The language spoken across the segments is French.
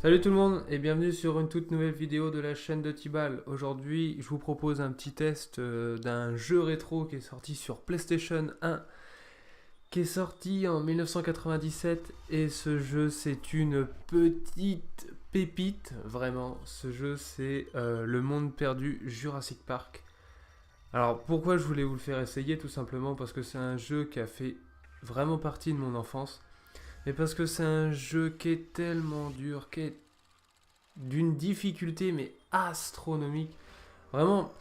Salut tout le monde et bienvenue sur une toute nouvelle vidéo de la chaîne de Tibal. Aujourd'hui, je vous propose un petit test d'un jeu rétro qui est sorti sur PlayStation 1, qui est sorti en 1997 et ce jeu c'est une petite pépite, vraiment. Ce jeu c'est Le Monde Perdu Jurassic Park. Alors pourquoi je voulais vous le faire essayer? Tout simplement parce que c'est un jeu qui a fait vraiment partie de mon enfance. Mais parce que c'est un jeu qui est tellement dur, qui est d'une difficulté mais astronomique. Vraiment,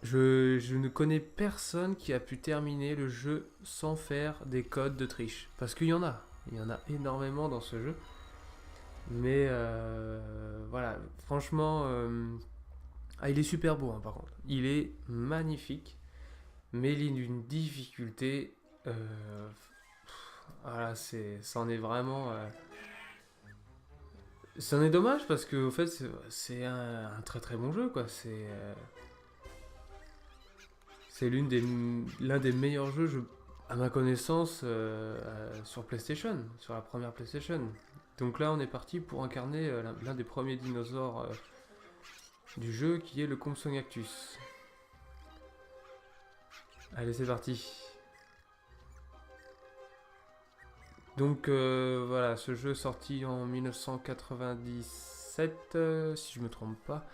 je ne connais personne qui a pu terminer le jeu sans faire des codes de triche. Parce il y en a énormément dans ce jeu. Mais voilà, franchement, il est super beau par contre. Il est magnifique, mais il est d'une difficulté. Voilà, c'en est vraiment. C'en est dommage parce que au fait c'est un très très bon jeu quoi. C'est l'un des meilleurs jeux à ma connaissance sur PlayStation, sur la première PlayStation. Donc là on est parti pour incarner l'un des premiers dinosaures du jeu qui est le Compsognathus. Allez c'est parti. Donc voilà, ce jeu sorti en 1997 si je me trompe pas,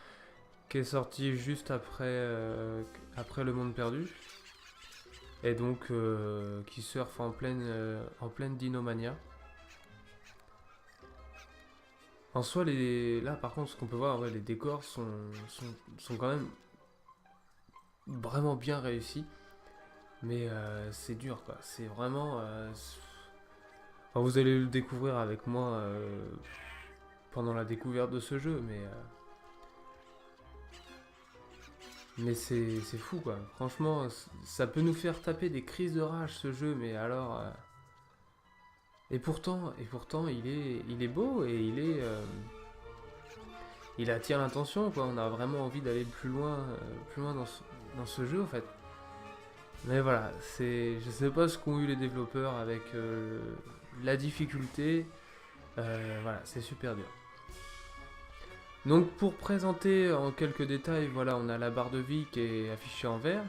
qui est sorti juste après Le Monde Perdu, et donc qui surfe en pleine Dinomania. En soi, là par contre, ce qu'on peut voir, ouais, les décors sont quand même vraiment bien réussis, mais c'est dur quoi. C'est vraiment. Enfin, vous allez le découvrir avec moi pendant la découverte de ce jeu, mais c'est fou quoi. Franchement, ça peut nous faire taper des crises de rage ce jeu, mais alors. Et pourtant, il est beau et il attire l'attention quoi. On a vraiment envie d'aller plus loin dans ce jeu en fait. Mais voilà, je sais pas ce qu'ont eu les développeurs avec la difficulté. Voilà, c'est super dur. Donc pour présenter en quelques détails, voilà, on a la barre de vie qui est affichée en vert.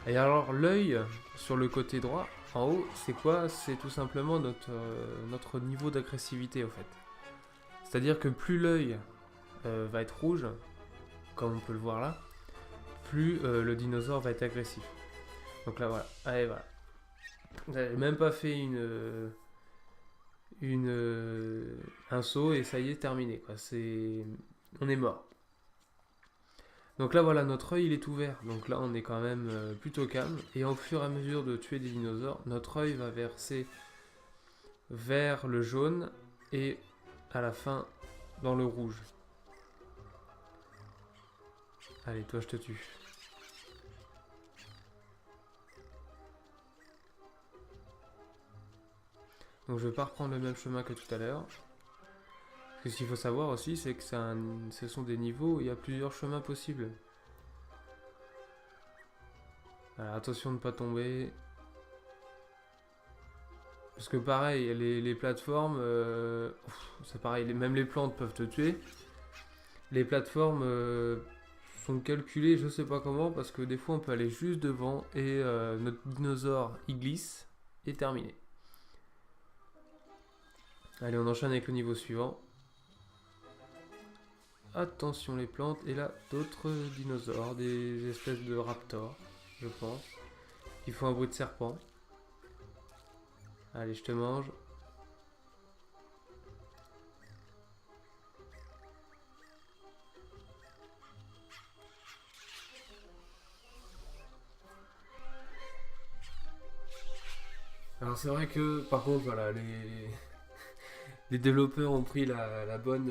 Et alors l'œil sur le côté droit, en haut, c'est quoi? C'est tout simplement notre niveau d'agressivité au fait. C'est-à-dire que plus l'œil va être rouge, comme on peut le voir là, plus le dinosaure va être agressif. Donc là voilà, allez voilà. J'avais même pas fait un saut et ça y est terminé quoi. On est mort. Donc là voilà, notre œil il est ouvert, donc là on est quand même plutôt calme, et au fur et à mesure de tuer des dinosaures, notre œil va verser vers le jaune et à la fin dans le rouge. Allez, toi je te tue. Donc je vais pas reprendre le même chemin que tout à l'heure. Parce que ce qu'il faut savoir aussi, c'est que ce sont des niveaux où il y a plusieurs chemins possibles. Alors, attention de ne pas tomber. Parce que pareil, les plateformes, c'est pareil, même les plantes peuvent te tuer. Les plateformes sont calculées, je sais pas comment, parce que des fois on peut aller juste devant et notre dinosaure il glisse et terminé. Allez, on enchaîne avec le niveau suivant. Attention les plantes, et là d'autres dinosaures, des espèces de raptors, je pense. Ils font un bruit de serpent. Allez, je te mange. Alors c'est vrai que par contre voilà les développeurs ont pris la bonne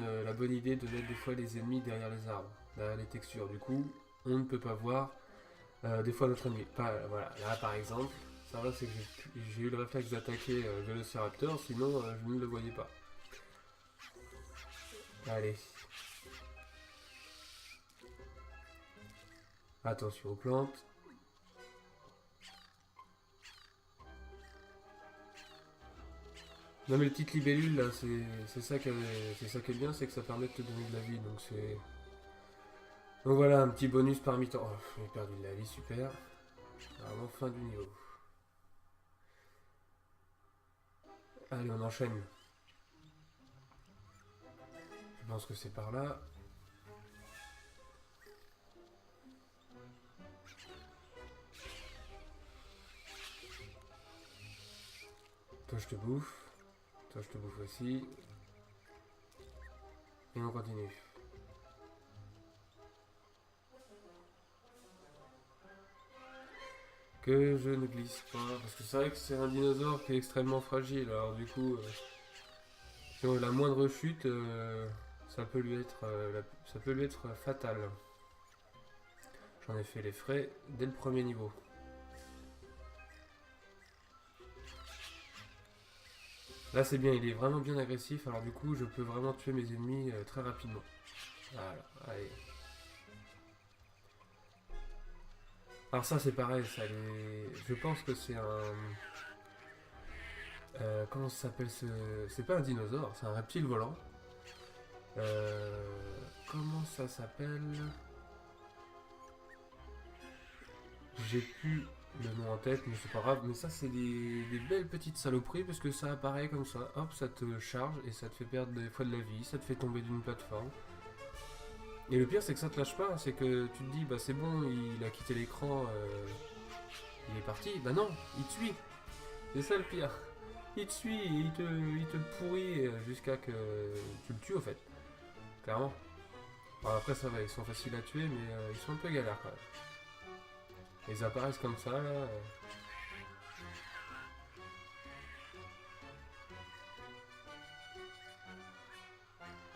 idée de mettre des fois les ennemis derrière les arbres, derrière les textures. Du coup, on ne peut pas voir des fois notre ennemi. Voilà, là par exemple, ça va, c'est que j'ai eu le réflexe d'attaquer le Velociraptor, sinon je ne le voyais pas. Allez, attention aux plantes. Non mais les petites libellules là, c'est ça c'est ça qui est bien, c'est que ça permet de te donner de la vie, donc c'est... Donc voilà, un petit bonus par mi-temps. Oh, j'ai perdu de la vie, super. Vraiment fin du niveau. Allez, on enchaîne. Je pense que c'est par là. Toi je te bouffe. Toi je te bouffe aussi. Et on continue. Que je ne glisse pas. Parce que c'est vrai que c'est un dinosaure qui est extrêmement fragile. Alors du coup, si on a la moindre chute, ça peut ça peut lui être fatal. J'en ai fait les frais dès le premier niveau. Là c'est bien, il est vraiment bien agressif. Alors du coup, je peux vraiment tuer mes ennemis très rapidement. Voilà, allez. Alors ça c'est pareil, je pense que c'est un... comment ça s'appelle ce... C'est pas un dinosaure, c'est un reptile volant. Comment ça s'appelle? J'ai plus le nom en tête, mais c'est pas grave. Mais ça c'est des belles petites saloperies parce que ça apparaît comme ça. Hop, ça te charge et ça te fait perdre des fois de la vie, ça te fait tomber d'une plateforme. Et le pire c'est que ça te lâche pas, c'est que tu te dis bah c'est bon, il a quitté l'écran, il est parti. Bah non, il te suit. C'est ça le pire. Il te suit, et il te pourrit jusqu'à que tu le tues au fait. Clairement. Bon, après ça va, ils sont faciles à tuer, mais ils sont un peu galères quand même. Ils apparaissent comme ça là.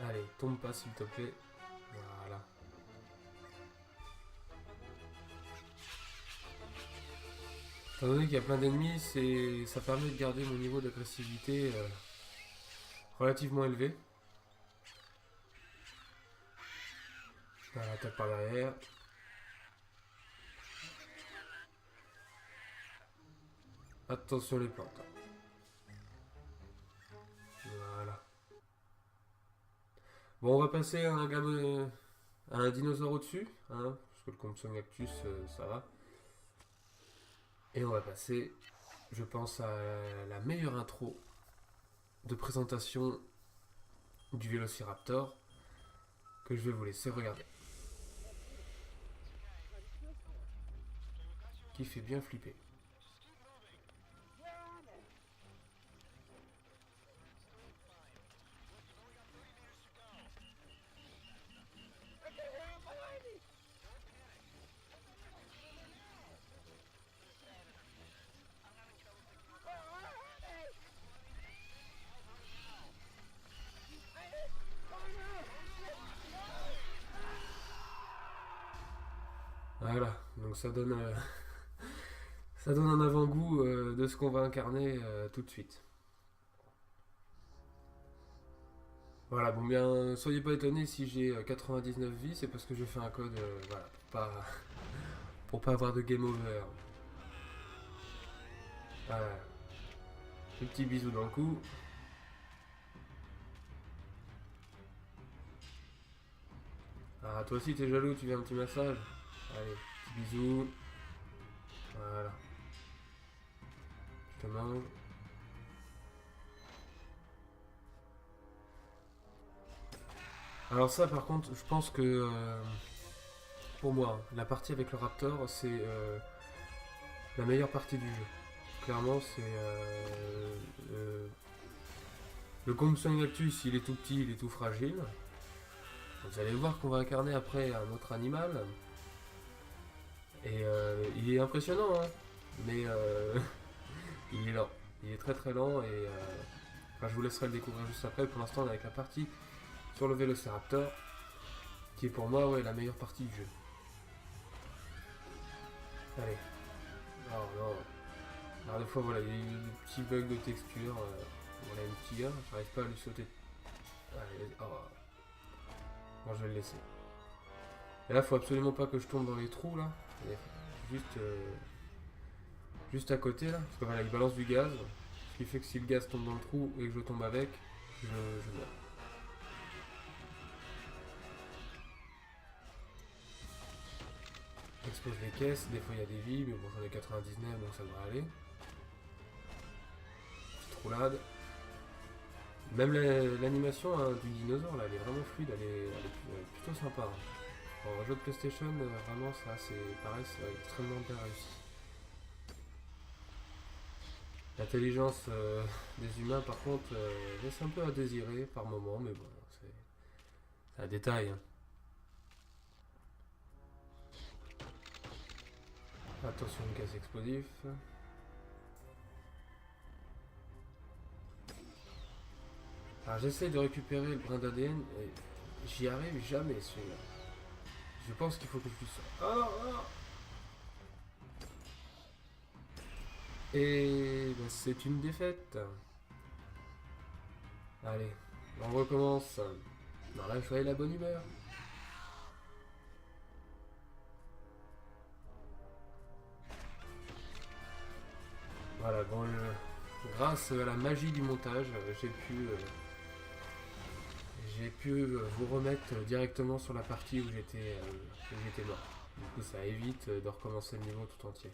Allez, tombe pas s'il te plaît. Voilà. Étant donné qu'il y a plein d'ennemis, ça permet de garder mon niveau d'agressivité relativement élevé. Voilà, attaque par derrière. Attention les plantes. Voilà. Bon, on va passer à à un dinosaure au-dessus, hein, parce que le Compsognathus, ça va. Et on va passer, je pense, à la meilleure intro de présentation du Vélociraptor que je vais vous laisser regarder. Qui fait bien flipper. Voilà, donc ça donne un avant-goût de ce qu'on va incarner tout de suite. Voilà, bon bien, soyez pas étonnés si j'ai 99 vies, c'est parce que je fais un code, voilà, pour pas avoir de game over. Voilà, un petit bisou dans le cou. Ah, toi aussi t'es jaloux, tu veux un petit massage? Allez, petit bisou. Voilà, je te mange. Alors ça par contre, je pense que pour moi, la partie avec le Raptor, c'est la meilleure partie du jeu. Clairement, c'est le Compsognathus, il est tout petit, il est tout fragile. Vous allez voir qu'on va incarner après un autre animal. Et il est impressionnant, hein, mais il est lent. Il est très très lent et enfin, je vous laisserai le découvrir juste après. Pour l'instant, on est avec la partie sur le Vélociraptor, qui est pour moi ouais, la meilleure partie du jeu. Allez. Non, non. Alors des fois, voilà, il y a eu des petits bugs de texture. Voilà, une petite gare, j'arrive pas à lui sauter. Allez, oh. Bon, je vais le laisser. Et là, faut absolument pas que je tombe dans les trous, là. Juste, juste à côté, là. Parce que voilà, il balance du gaz. qui fait que si le gaz tombe dans le trou et que je tombe avec, je meurs. J'expose les caisses, des fois il y a des vies, mais bon j'en ai 99 donc ça devrait aller. Petite roulade. Même l'animation hein, du dinosaure là, elle est vraiment fluide, elle est plutôt sympa. Hein. En jeu de PlayStation, vraiment ça c'est pareil, c'est extrêmement bien réussi. L'intelligence des humains par contre laisse un peu à désirer par moment, mais bon, c'est un détail. Hein. Attention une casse explosif. Alors j'essaye de récupérer le brin d'ADN et j'y arrive jamais celui-là. Je pense qu'il faut que je puisse... Oh, oh. Et ben, c'est une défaite. Allez, on recommence. Dans la joie et la bonne humeur. Voilà, bon, grâce à la magie du montage, j'ai pu vous remettre directement sur la partie où j'étais mort. Du coup, ça évite de recommencer le niveau tout entier.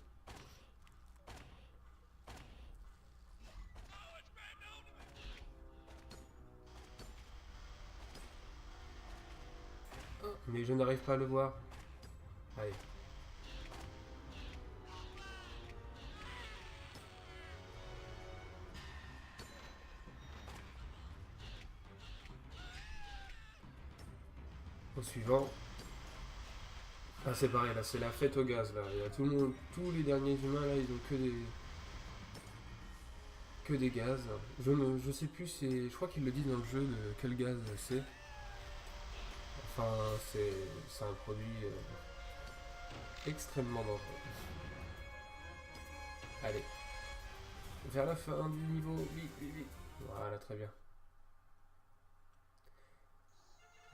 Mais je n'arrive pas à le voir. Allez. Au suivant. Ah c'est pareil là, c'est la fête au gaz là. Il y a tout le monde, tous les derniers humains là, ils ont que des gaz. Je sais plus, je crois qu'ils le disent dans le jeu de quel gaz c'est. Enfin, c'est un produit extrêmement dangereux. Allez, vers la fin du niveau, vite, vite, vite. Voilà, très bien.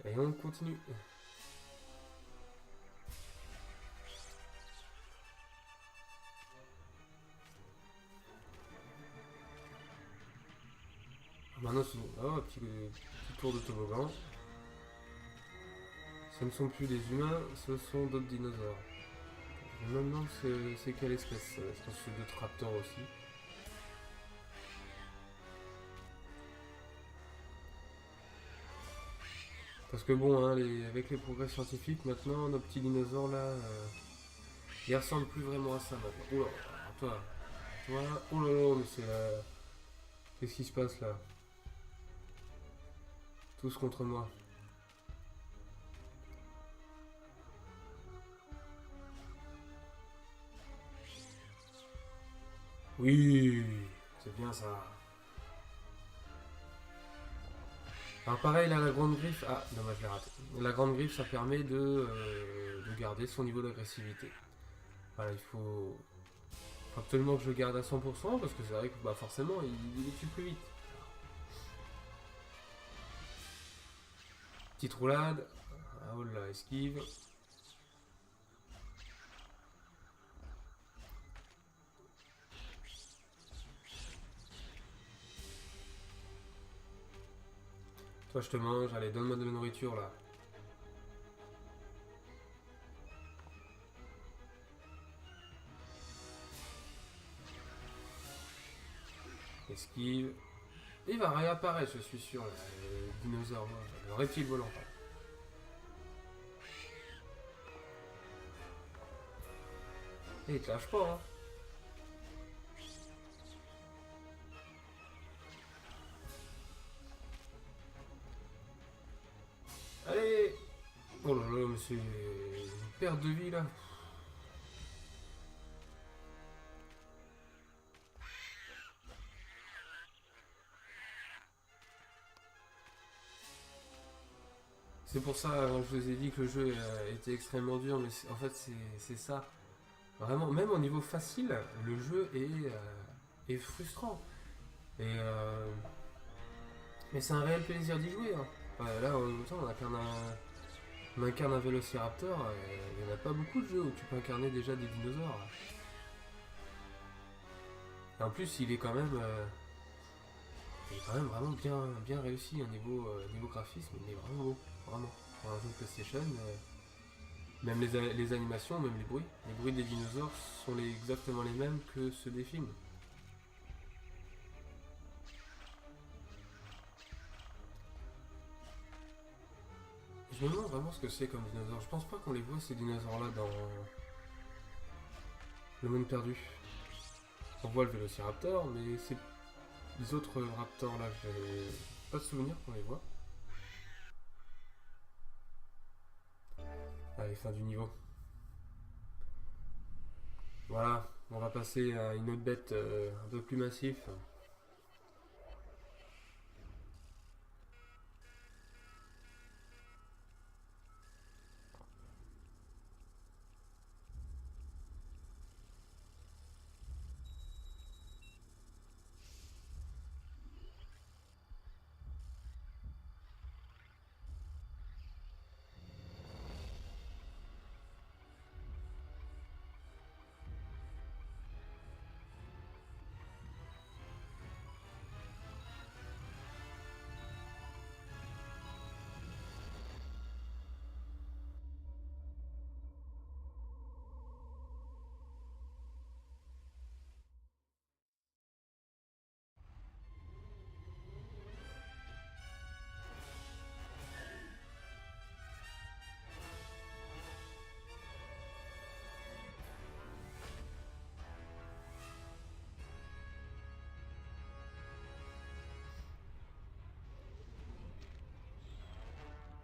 Et on continue. Maintenant, oh, petit tour de toboggan. Ce ne sont plus des humains, ce sont d'autres dinosaures. Je me demande c'est quelle espèce. Je pense que c'est d'autres raptors aussi. Parce que bon, hein, avec les progrès scientifiques, maintenant, nos petits dinosaures là, ils ressemblent plus vraiment à ça maintenant. Oula, toi, oh là là, mais c'est la... Qu'est-ce qui se passe là? Tous contre moi. Oui, c'est bien ça. Alors pareil là, la grande griffe... Ah, dommage, je l'ai raté. La grande griffe, ça permet de garder son niveau d'agressivité. Voilà, faut absolument que je le garde à 100% parce que c'est vrai que bah, forcément, il est tue plus vite. Petite roulade. Ah, oh là, esquive. Toi, je te mange. Allez, donne-moi de la nourriture là. Esquive. Il va réapparaître, je suis sûr, le dinosaure, le reptile volant. Et il te lâche pas, hein. Allez. Oh là là, mais c'est une perte de vie là. C'est pour ça, je vous ai dit que le jeu était extrêmement dur, mais en fait c'est ça. Vraiment, même au niveau facile, le jeu est frustrant. Et mais c'est un réel plaisir d'y jouer. Hein. Là, en même temps, on incarne un vélociraptor, et il n'y en a pas beaucoup de jeux où tu peux incarner déjà des dinosaures. Et en plus, il est quand même il est quand même vraiment bien réussi au niveau graphisme, il est vraiment beau, vraiment. Pour un jeu de PlayStation, même les animations, même les bruits. Les bruits des dinosaures sont exactement les mêmes que ceux des films. Je me demande vraiment ce que c'est comme dinosaure. Je pense pas qu'on les voit ces dinosaures-là dans le monde perdu. On voit le Vélociraptor, mais c'est les autres raptors là, j'ai pas de souvenir qu'on les voit. Allez, fin du niveau. Voilà, on va passer à une autre bête un peu plus massif.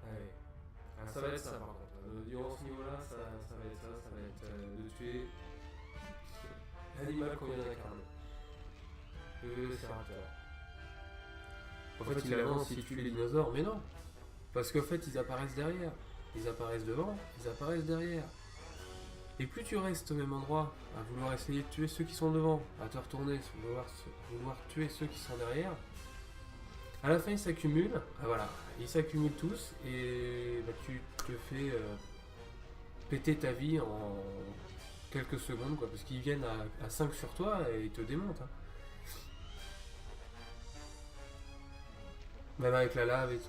Allez. Ah, ça va être ça par contre. Durant ce niveau-là, ça va être ça va être de tuer l'animal qu'on vient d'incarner. Le Vélociraptor. En fait, il avance, il tue les dinosaures, mais non. Parce qu'en fait, ils apparaissent derrière. Ils apparaissent devant, ils apparaissent derrière. Et plus tu restes au même endroit, à vouloir essayer de tuer ceux qui sont devant, à te retourner, vouloir tuer ceux qui sont derrière, à la fin ils s'accumulent, ah, voilà, ils s'accumulent tous et bah, tu te fais péter ta vie en quelques secondes, quoi, parce qu'ils viennent à 5 sur toi et ils te démontent. Hein. Même avec la lave et tout.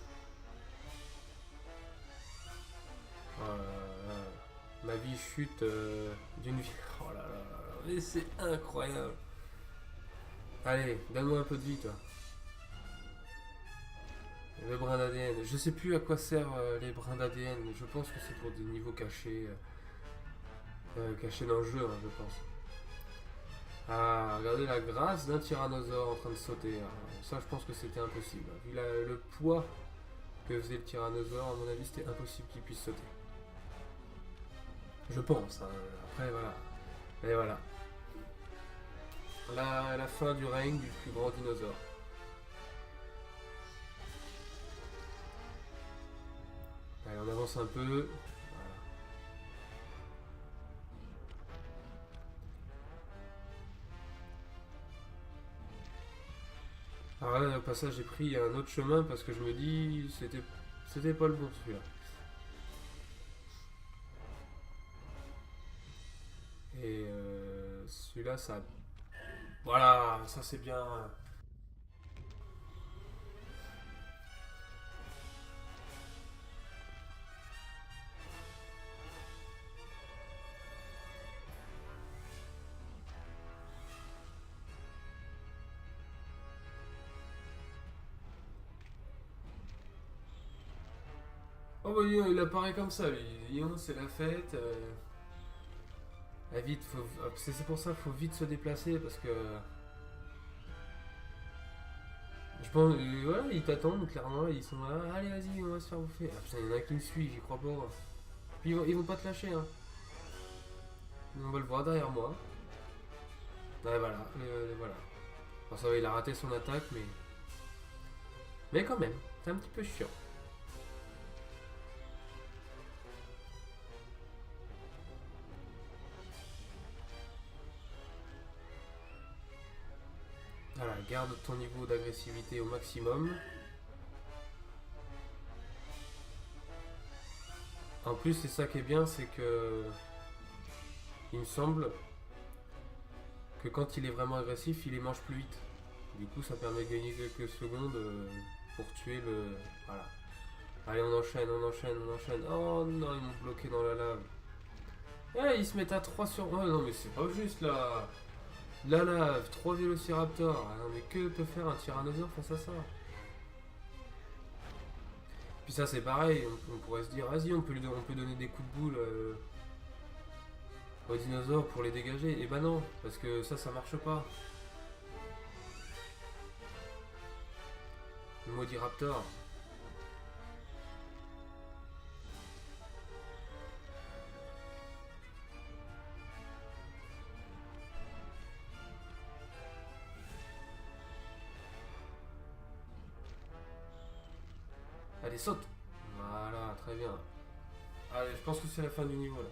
Ma vie chute d'une vie. Oh là là là, mais c'est incroyable. Allez, donne-moi un peu de vie, toi. Le brin d'ADN. Je sais plus à quoi servent les brins d'ADN. Je pense que c'est pour des niveaux cachés dans le jeu, hein, je pense. Ah, regardez la grâce d'un tyrannosaure en train de sauter. Ah, ça, je pense que c'était impossible. Vu le poids que faisait le tyrannosaure, à mon avis, c'était impossible qu'il puisse sauter. Je pense. Hein. Après, voilà. Et voilà. La fin du règne du plus grand dinosaure. Allez, on avance un peu. Voilà. Alors là, au passage, j'ai pris un autre chemin parce que je me dis c'était pas le bon celui-là. Et celui-là, ça. Voilà, ça c'est bien. Oh bah il apparaît comme ça, lui. C'est la fête. Vite, c'est pour ça qu'il faut vite se déplacer parce que. Je pense, voilà, ils t'attendent clairement, ils sont là, allez vas-y, on va se faire bouffer. Ah putain, il y en a qui me suivent, j'y crois pas. Puis ils vont pas te lâcher, hein. On va le voir derrière moi. Ouais, voilà, voilà. Bon, ça va, il a raté son attaque, mais. Mais quand même, c'est un petit peu chiant. Voilà, garde ton niveau d'agressivité au maximum. En plus, c'est ça qui est bien, c'est que. Il me semble que quand il est vraiment agressif, il les mange plus vite. Du coup, ça permet de gagner quelques secondes pour tuer le... Voilà. Allez, on enchaîne, on enchaîne, on enchaîne. Oh non, ils m'ont bloqué dans la lave. Eh, ils se mettent à 3 sur... Oh non, mais c'est pas juste là. La lave, 3 vélociraptors. Ah non, mais que peut faire un tyrannosaure face à ça? Puis ça, c'est pareil. On pourrait se dire, vas-y, on peut donner des coups de boule aux dinosaures pour les dégager. Et bah non, parce que ça marche pas. Le maudit raptor. Allez, saute. Voilà, très bien. Allez, je pense que c'est la fin du niveau là.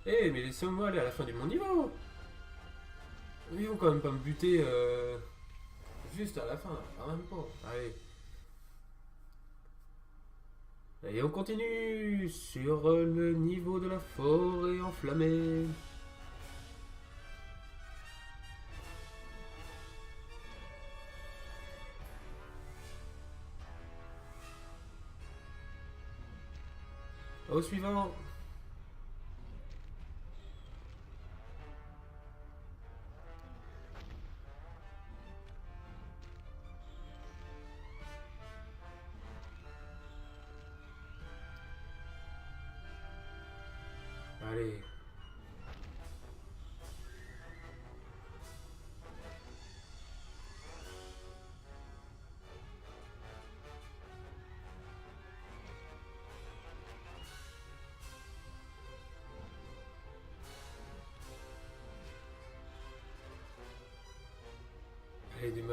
Eh, mais laissez-moi aller à la fin de mon niveau. Ils vont quand même pas me buter juste à la fin, quand même pas. Allez. Et on continue sur le niveau de la forêt enflammée. Au suivant. Allez. Allez,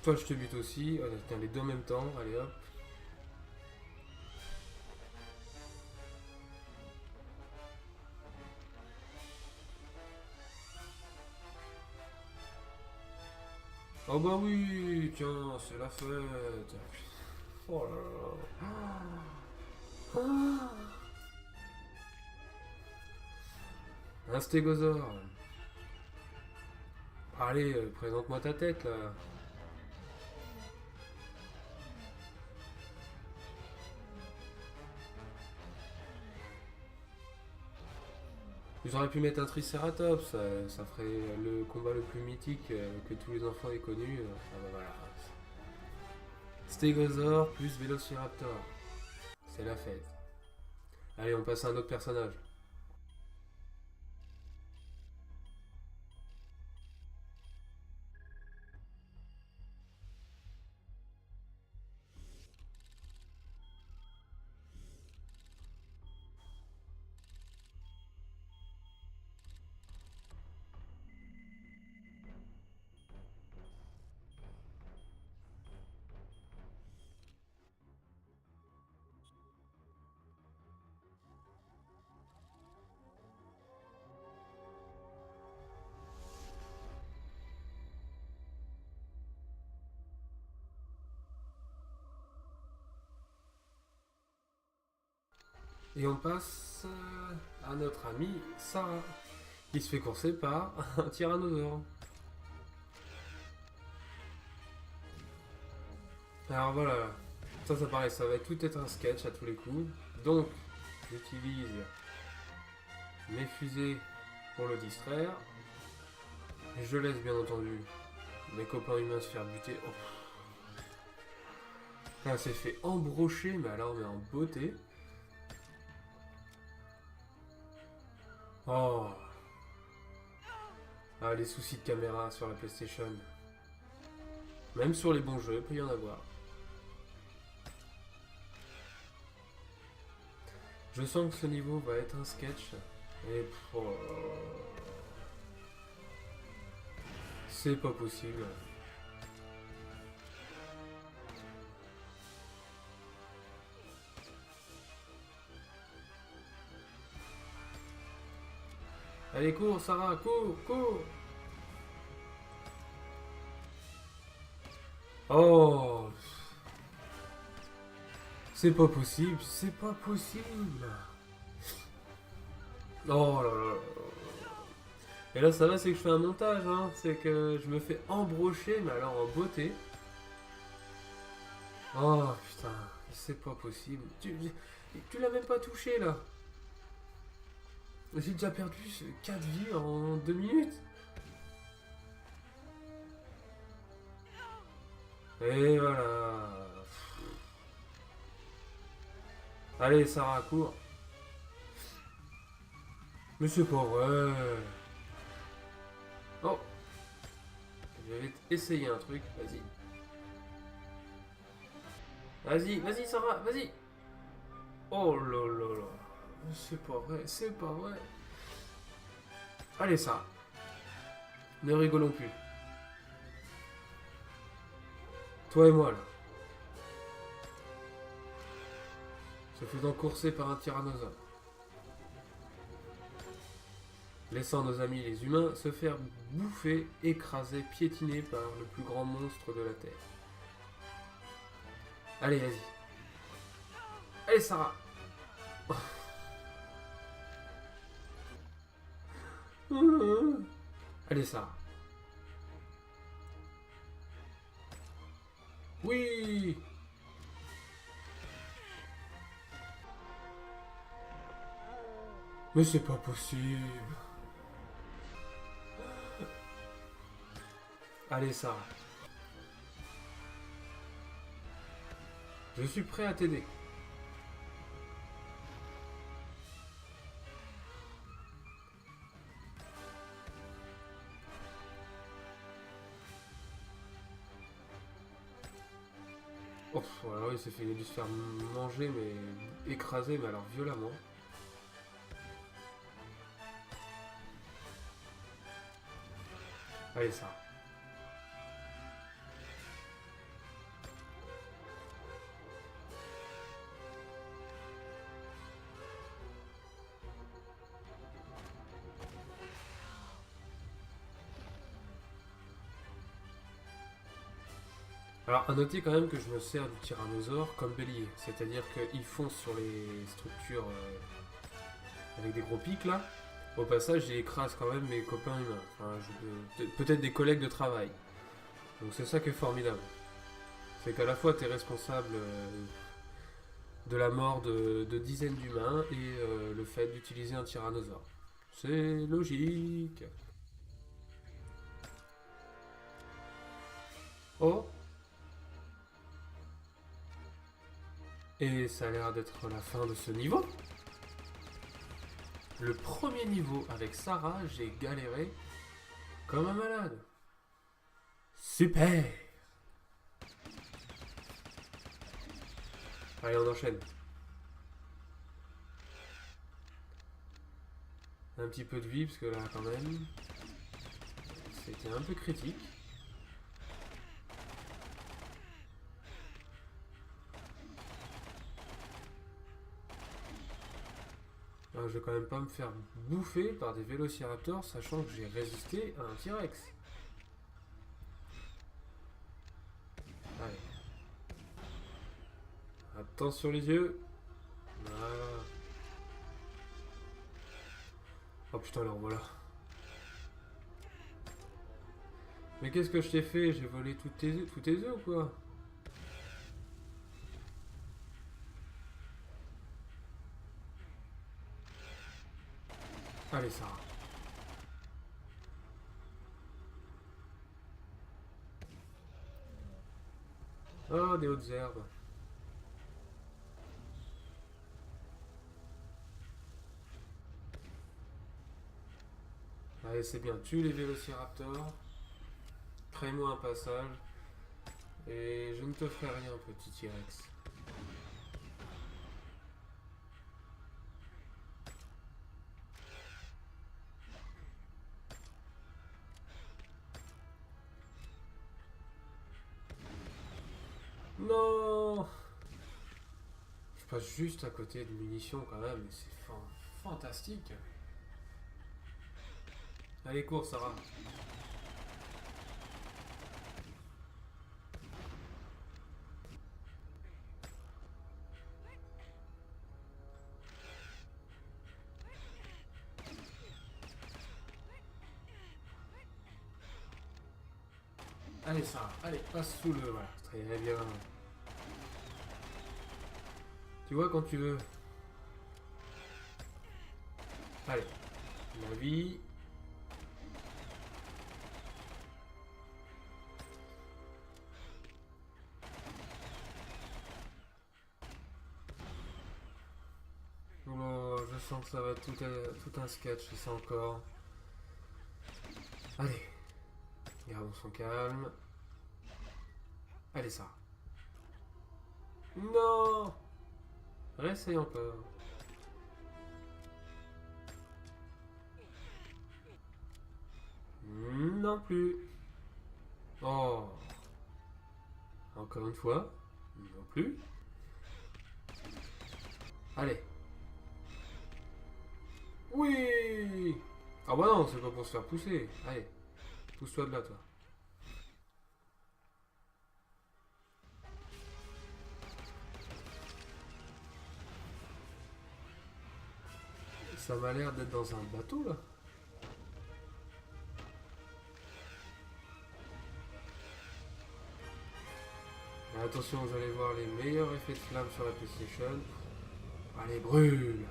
toi, je te bute aussi. Oh, tiens, les deux en même temps. Allez, hop. Oh bah oui, tiens, c'est la fête. Oh là là. Ah. Un stégosaure. Allez, présente-moi ta tête là. Ils auraient pu mettre un Triceratops, ça ferait le combat le plus mythique que tous les enfants aient connu. Ah bah voilà. Stégosaure plus Vélociraptor. C'est la fête. Allez, on passe à un autre personnage. Et on passe à notre amie Sarah, qui se fait courser par un tyrannosaure. Alors voilà, ça paraît, ça va tout être un sketch à tous les coups. Donc, j'utilise mes fusées pour le distraire. Et je laisse bien entendu mes copains humains se faire buter. Oh. Là, c'est fait embrocher, mais alors, mais en beauté. Oh. Ah, les soucis de caméra sur la PlayStation. Même sur les bons jeux, il peut y en avoir. Je sens que ce niveau va être un sketch. Et oh, c'est pas possible. Allez, cours, Sarah, cours, cours. Oh. C'est pas possible, c'est pas possible. Oh là là. Et là, ça va, c'est que je fais un montage, hein. C'est que je me fais embrocher, mais alors en beauté. Oh putain, c'est pas possible. Tu l'as même pas touché là. J'ai déjà perdu 4 vies en 2 minutes. Et voilà. Allez, Sarah, cours. Mais c'est pas vrai. Oh, je vais essayer un truc. Vas-y. Vas-y, vas-y, Sarah, vas-y. Oh là là là. C'est pas vrai, c'est pas vrai. Allez, Sarah. Ne rigolons plus. Toi et moi, là. Se faisant courser par un tyrannosaure. Laissant nos amis les humains se faire bouffer, écraser, piétiner par le plus grand monstre de la Terre. Allez, vas-y. Allez, Sarah. Allez, Sarah. Oui. Mais c'est pas possible. Allez, Sarah. Je suis prêt à t'aider. Oh, voilà, il a dû se faire manger, mais écraser, mais alors violemment. Allez, Sarah. Alors, à noter quand même que je me sers du tyrannosaure comme bélier, c'est-à-dire qu'il fonce sur les structures avec des gros pics là. Au passage, j'écrase quand même mes copains humains, enfin, peut-être des collègues de travail. Donc c'est ça qui est formidable. C'est qu'à la fois tu es responsable de la mort de dizaines d'humains et le fait d'utiliser un tyrannosaure. C'est logique. Oh, et ça a l'air d'être la fin de ce niveau. Le premier niveau avec Sarah, j'ai galéré comme un malade. Super. Allez, on enchaîne. Un petit peu de vie, parce que là, quand même, c'était un peu critique. Alors, je vais quand même pas me faire bouffer par des vélociraptors, sachant que j'ai résisté à un T-Rex. Allez. Attention les yeux. Voilà. Oh putain, alors voilà. Mais qu'est-ce que je t'ai fait? J'ai volé tous tes œufs ou quoi? Allez, Sarah. Oh, des hautes herbes. Allez, c'est bien. Tue les vélociraptors. Crée-moi un passage. Et je ne te ferai rien, petit T-Rex. Non! Je passe juste à côté de munitions quand même, mais c'est fantastique. Allez, cours, Sarah. Allez, ça. Allez, passe sous le... Voilà, très bien. Tu vois quand tu veux. Allez. La vie. Oh, je sens que ça va être tout un sketch, ça encore. Allez. Gardons son calme. Allez, ça. Non! Réessaye encore. Non plus. Oh. Encore une fois. Non plus. Allez. Oui! Ah bah non, c'est pas pour se faire pousser. Allez. Pousse-toi de là, toi. Ça m'a l'air d'être dans un bateau, là. Mais attention, vous allez voir les meilleurs effets de flamme sur la PlayStation. Allez, brûle!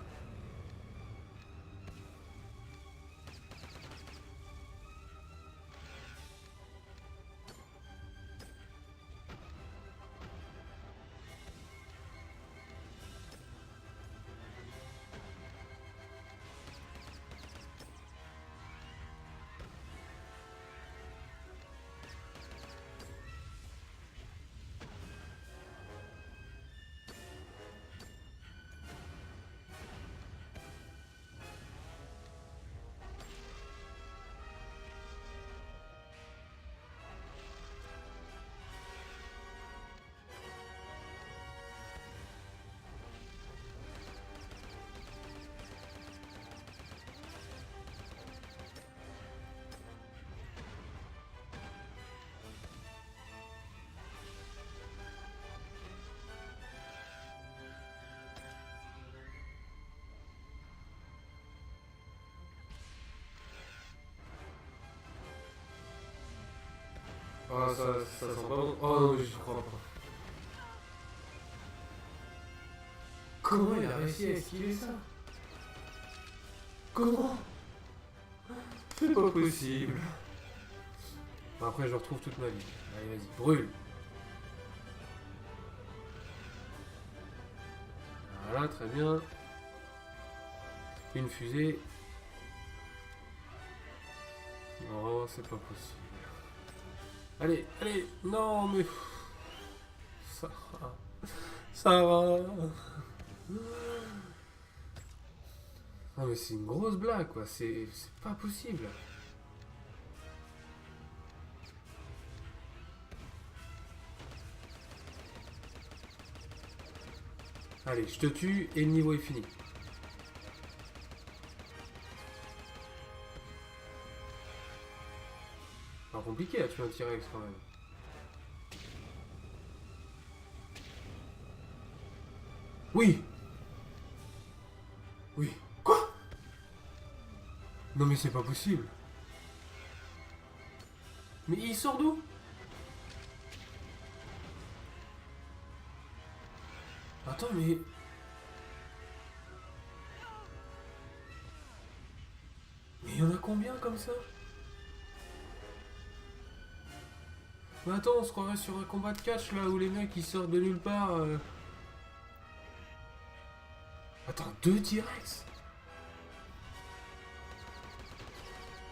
Ah, ça sent pas bon. Oh non, je crois pas. Comment il a réussi à esquiver ça? Comment? C'est pas possible. Après, je retrouve toute ma vie. Allez, vas-y, brûle. Voilà, très bien. Une fusée. Non, c'est pas possible. Allez, allez, non, mais... Ça va. Ça va. Non, mais c'est une grosse blague, quoi. C'est pas possible. Allez, je te tue et le niveau est fini. Pas compliqué à tuer un T-Rex quand même. Oui. Oui. Quoi? Non mais c'est pas possible. Mais il sort d'où? Attends, mais... Mais il y en a combien comme ça? Mais attends, on se croirait sur un combat de catch là où les mecs ils sortent de nulle part. Attends, 2 T-Rex?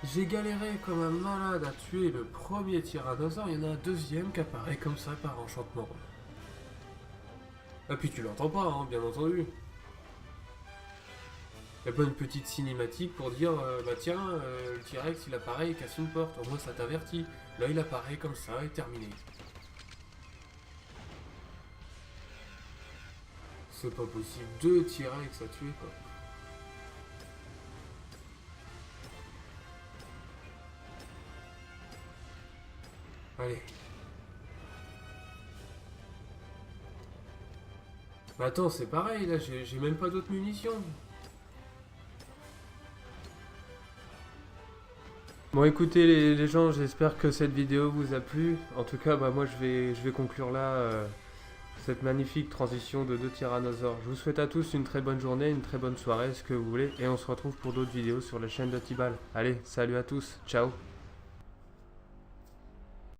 J'ai galéré comme un malade à tuer le premier tyrannosaure, il y en a un deuxième qui apparaît comme ça par enchantement. Ah puis tu l'entends pas, hein, bien entendu. Y'a pas une petite cinématique pour dire bah tiens, le T-Rex il apparaît et casse une porte, au moins ça t'avertit. Là il apparaît comme ça et terminé. C'est pas possible, 2 T-Rex à tuer quoi. Allez. Bah attends, c'est pareil là, j'ai même pas d'autres munitions. Bon écoutez les gens, j'espère que cette vidéo vous a plu. En tout cas, bah, moi je vais conclure là cette magnifique transition de deux tyrannosaures. Je vous souhaite à tous une très bonne journée, une très bonne soirée, ce que vous voulez. Et on se retrouve pour d'autres vidéos sur la chaîne de Tibal. Allez, salut à tous, ciao.